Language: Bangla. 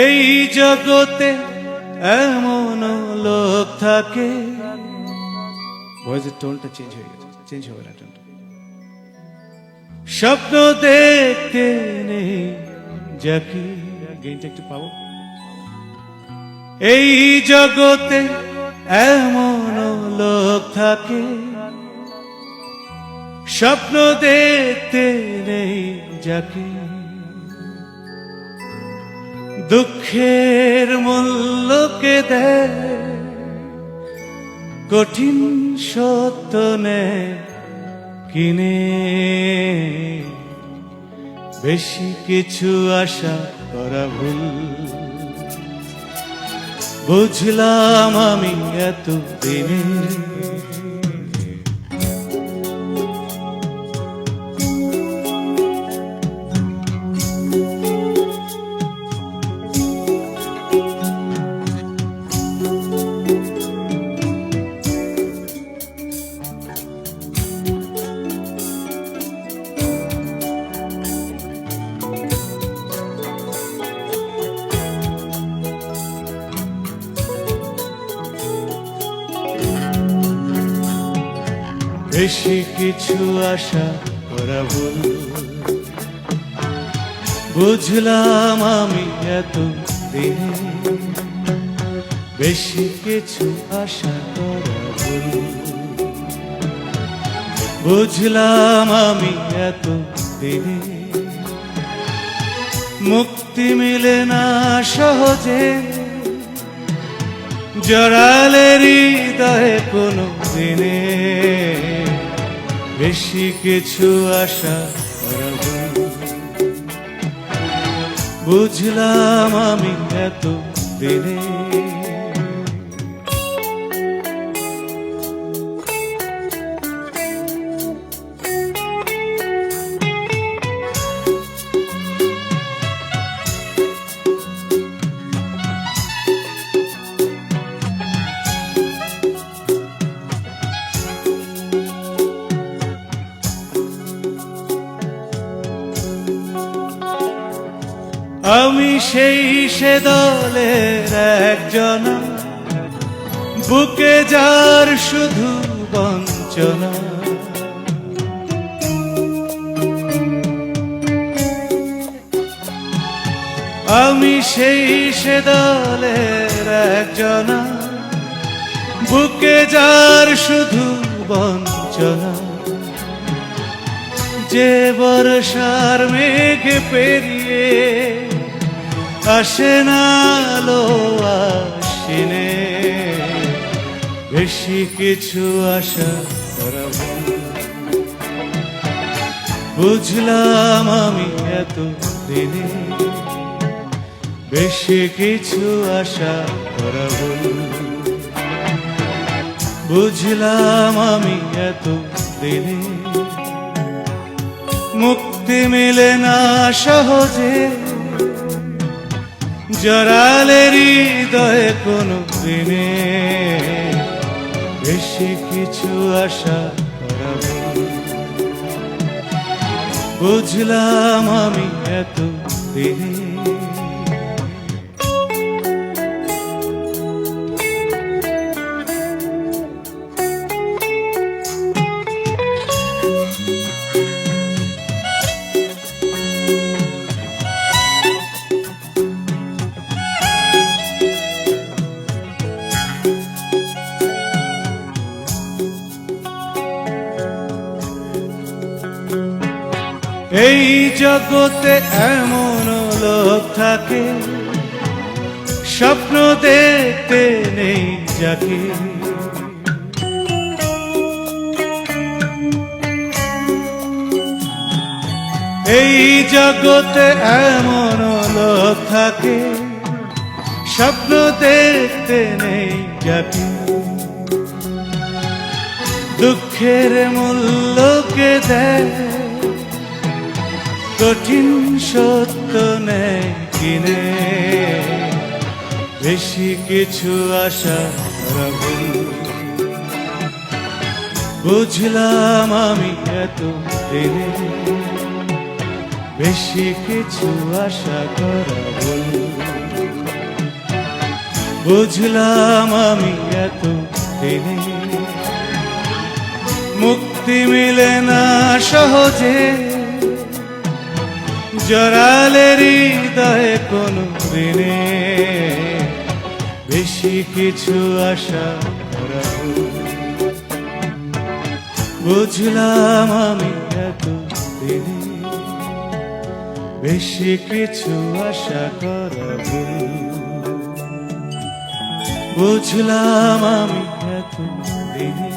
এই জগতে এমন লোক থাকে, ভয়েসের টোনটা চেঞ্জ হয়ে গেছে, চেঞ্জ হবে না টোনটা। স্বপ্ন দেখতে নেই যাকে, গেইনটা একটু পাবো। এই জগতে এমন লোক থাকে, স্বপ্ন দেখতে নেই যাকে, দুঃখের মূল্যকে দেয় কঠিন সত্য নেয় কিনে। বেশি কিছু আশা করা ভুল, বুঝলাম আমি এত দিনে। বেশি কিছু আশা করা ভুল, বুঝলাম আমি এত দিনে। বেশি কিছু আশা করা ভুল, বুঝলাম আমি এত দিনে। মুক্তি মিলে না সহজে, জড়ালে হৃদয়ে কোনো দিনে। বেশি কিছু আশা করা ভুল, বুঝলাম আমি এত দিনে। আমি সেই সে দলের একজন, বুকে যার শুধু বঞ্চনা। আমি সেই সে দলের একজন, বুকে যার শুধু বঞ্চনা। যে বর্ষার মেঘ পেরিয়ে আসে না আলো আশ্বিনে। বেশি কিছু আশা করা ভুল, বুঝলাম আমি এত দিনে। বেশি কিছু আশা করা ভুল, বুঝলাম আমি এত দিনে। মুক্তি মিলে না সহজে, জড়ালে হৃদয়ে কোনো দিনে। বেশি কিছু আশা করা ভুল, বুঝলাম আমি এত দিনে। এই জগতে এমন লোক থাকে, স্বপ্ন দেখতে নেই যাকে। এই জগতে এমন লোক থাকে, স্বপ্ন দেখতে নেই যাকে, দুঃখের মূল্যকে দেয় কঠিন সত্য নেই কিনে। বেশি কিছু আশা করা ভুল, বুঝলাম আমি এত দিনে। বেশি কিছু আশা করা ভুল। বুঝলাম আমি এত দিনে মুক্তি মিলে না সহজে, জড়ালে হৃদয়ে কোনো দিনে বেশি কিছু আশা করা ভুল। বুঝলাম আমি এত দিনে বেশি কিছু আশা করা ভুল। বুঝলাম আমি এত দিনে